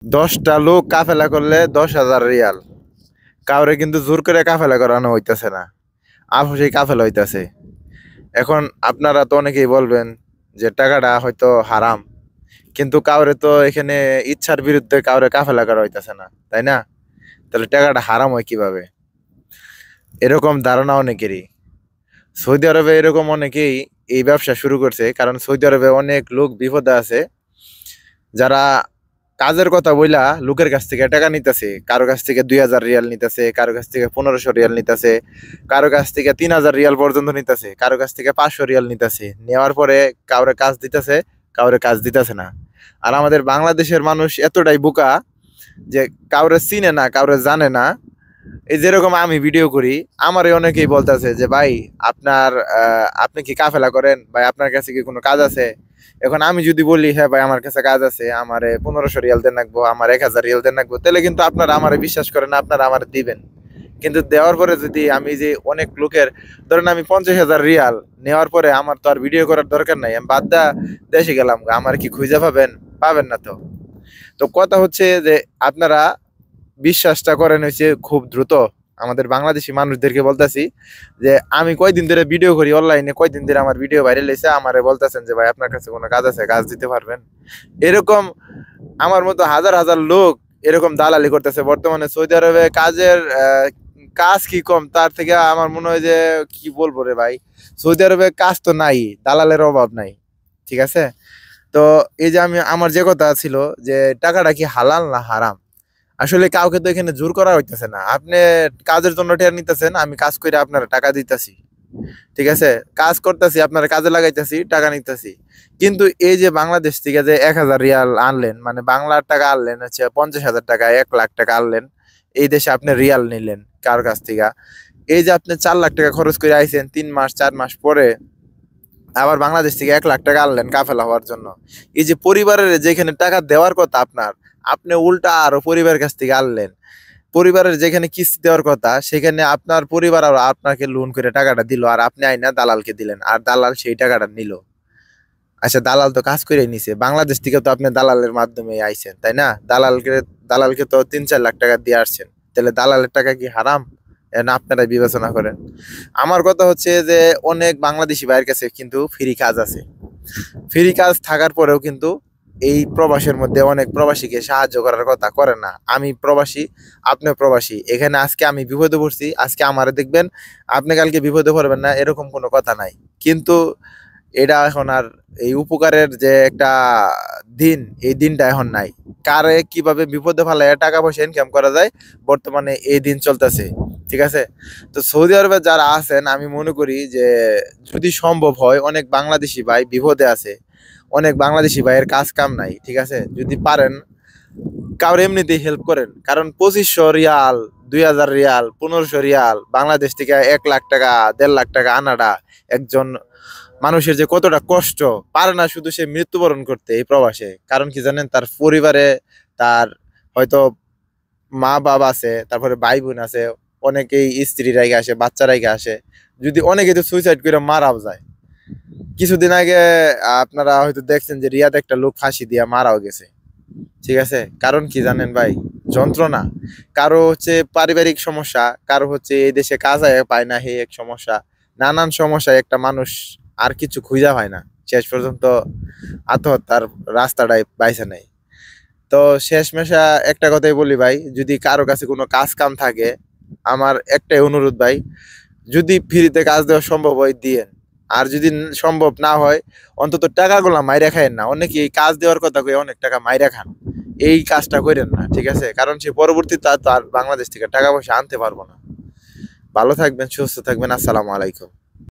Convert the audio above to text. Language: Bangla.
10টা লোক কাফেলা করলে 10,000 রিয়াল। কাউরে কিন্তু জোর করে কাফেলা করানো হইতাছে না, আপসেই কাফেলা হইতাছে। এখন আপনারা তো অনেকেই বলবেন যে টাকাটা হয়তো হারাম, কিন্তু কাউরে তো এখানে ইচ্ছার বিরুদ্ধে কাউরে কাফেলা করা হইতাছে না, তাই না? তাহলে টাকাটা হারাম হয় কিভাবে? এরকম ধারণা অনেকেরই। সৌদি আরবে এরকম অনেকেই এই ব্যবসা শুরু করছে, কারণ সৌদি আরবে অনেক লোক বিপদে আছে, যারা কাজের কথা বইলা লোকের কাছ থেকে টাকা নিতেছে। কারো কাছ থেকে 2,000 রিয়াল নিতেছে, কারো কাছ থেকে 1500 রিয়াল নিতেছে, কারো কাছ থেকে 3,000 রিয়াল পর্যন্ত নিতেছে, কারো কাছ থেকে 500 রিয়াল নিতেছে। নেওয়ার পরে কাউরে কাজ দিতেছে, কাউরে কাজ দিতেছে না। আর আমাদের বাংলাদেশের মানুষ এতটাই বোকা যে কাউরে চিনে না, কাউরে জানে না। এই যেরকম আমি ভিডিও করি, আমারে অনেকেই বলতেছে যে ভাই আপনি কি কাফেলা করেন ভাই, আপনার কাছে কি কোনো কাজ আছে? এখন আমি যদি বলি হ্যাঁ ভাই আমার কাছে কাজ আছে, আমারে 1500 রিয়াল দেন রাখবো, আমার 1,000 রিয়াল দেন রাখবো, তাহলে কিন্তু আপনারা আমারে বিশ্বাস করেন, আপনারা আমার দিবেন। কিন্তু দেওয়ার পরে যদি আমি যে অনেক লোকের, ধরেন আমি 50,000 রিয়াল নেওয়ার পরে আমার তো আর ভিডিও করার দরকার নাই, আমি বাদ দা দেশে গেলাম, আমার কি খুঁজে পাবেন? পাবেন না তো। তো কথা হচ্ছে যে আপনারা বিশ্বাসটা করেন হচ্ছে খুব দ্রুত। আমাদের বাংলাদেশি মানুষদেরকে বলতেছি যে আমি কয়দিন ধরে ভিডিও করি অনলাইনে, কয়দিন ধরে আমার ভিডিও ভাইরাল হয়েছে, আমারে বলতেছেন যে ভাই আপনার কাছে কোনো কাজ আছে, কাজ দিতে পারবেন? এরকম আমার মতো হাজার হাজার লোক এরকম দালালি করতেছে বর্তমানে সৌদি আরবে। কাজ কি কম, তার থেকে আমার মনে হয় যে কি বলবো রে ভাই, সৌদি আরবে কাজ তো নাই, দালালের অভাব নাই। ঠিক আছে? তো এই যে আমার যে কথা ছিল যে টাকাটা কি হালাল না হারাম, আসলে কাউকে তো এখানে জোর করা হইতেছে না। আপনি কাজের জন্য টের নিতেছেন, আমি কাজ করে আপনারা টাকা দিতেছি, ঠিক আছে? কাজ করতেছি, আপনারা কাজে লাগাইতেছি, টাকা নিতেছি। কিন্তু এই যে বাংলাদেশ থেকে যে 1,000 রিয়াল আনলেন, মানে বাংলার টাকা আনলেন হচ্ছে 50,000 টাকা, 1,00,000 টাকা আনলেন, এই দেশে আপনি রিয়াল নিলেন কার কাছ থেকে? এই যে আপনি 4 লাখ টাকা খরচ করে আইছেন, 3 মাস 4 মাস পরে আবার বাংলাদেশ থেকে 1,00,000 টাকা আনলেন কাফেলা হওয়ার জন্য। এই যে পরিবারের যেখানে টাকা দেওয়ার কথা আপনার, আপনি উল্টা আরো পরিবারের কাছ থেকে আনলেন। পরিবারের যেখানে কিস্তি দেওয়ার কথা, সেখানে আপনার পরিবার আর আপনাকে লোন করে টাকাটা দিল, আর আপনি আইনা দালালকে দিলেন, আর দালাল সেই টাকাটা নিল। আচ্ছা, দালাল তো কাজ করে নিছে, বাংলাদেশ থেকে তো আপনি দালালের মাধ্যমে আইছেন, তাই না? দালালকে তো 3-4 লাখ টাকা দিয়ে আসছেন, তাহলে দালালের টাকা কি হারাম? না, আপনারা বিবেচনা করেন। আমার কথা হচ্ছে যে অনেক বাংলাদেশি ভাইয়ের কাছে কিন্তু ফ্রি কাজ আছে। ফ্রি কাজ থাকার পরেও কিন্তু এই প্রবাসের মধ্যে অনেক প্রবাসীকে সাহায্য করার কথা করে না। আমি প্রবাসী, আপনিও প্রবাসী, এখানে আজকে আমি বিপদে পড়ছি, আজকে আমারে দেখবেন, আপনি কালকে বিপদে পড়বেন না, এরকম কোনো কথা নাই। কিন্তু এটা এখন আর এই উপকারের যে একটা দিন, এই দিনটা এখন নাই। কারে কিভাবে বিপদে ফেলায় টাকা পয়সা ইনকাম করা যায়, বর্তমানে এই দিন চলতেছে। ঠিক আছে? তো সৌদি আরবে যারা আছেন, আমি মনে করি যে যদি সম্ভব হয়, অনেক বাংলাদেশি ভাই বিপদে আছে, অনেক বাংলাদেশি ভাইয়ের কাজ কাম নাই, ঠিক আছে? যদি পারেন কাউর এমনিতেই হেল্প করেন, কারণ 2500 রিয়াল, 2,000 রিয়াল, 1500 রিয়াল বাংলাদেশ থেকে 1,00,000 টাকা, 1.5 লাখ টাকা আনাটা একজন মানুষের যে কতটা কষ্ট, পারে না শুধু সে মৃত্যুবরণ করতে এই প্রবাসে। কারণ কি জানেন, তার পরিবারে তার হয়তো মা বাবা আছে, তারপরে ভাই বোন আছে, অনেকেই স্ত্রী রাইখে আসে, বাচ্চা রাইখে আসে। যদি অনেকে তো সুইসাইড করে মারাও যায়। কিছুদিন আগে আপনারা হয়তো দেখছেন যে রিয়াদ একটা লোক ফাঁসি দিয়া মারাও গেছে। ঠিক আছে? কারণ কি জানেন ভাই? যন্ত্রণা। কারো হচ্ছে পারিবারিক সমস্যা, কারো হচ্ছে এই দেশে কাজ পায় না, হে এক সমস্যা। নানান সমস্যায় একটা মানুষ আর কিছু খুঁজা হয় না, শেষ পর্যন্ত আত্মহত্যার রাস্তাটাই বাইছে নেয়। তো শেষমেশা একটা কথাই বলি ভাই, যদি কারো কাছে কোনো কাজ কাম থাকে, আমার একটাই অনুরোধ ভাই, যদি ফ্রিতে কাজ দেওয়া সম্ভব হয় দিয়েন। আর যদি সম্ভব না হয়, অন্তত টাকাগুলা মাইরা খায়েন না। অনেকে এই কাজ দেওয়ার কথা কয়ে অনেক টাকা মাইরা খান, এই কাজটা করেন না, ঠিক আছে? কারণ সে পরবর্তীতে তো আর বাংলাদেশ থেকে টাকা পয়সা আনতে পারবো না। ভালো থাকবেন, সুস্থ থাকবেন, আসসালামু আলাইকুম।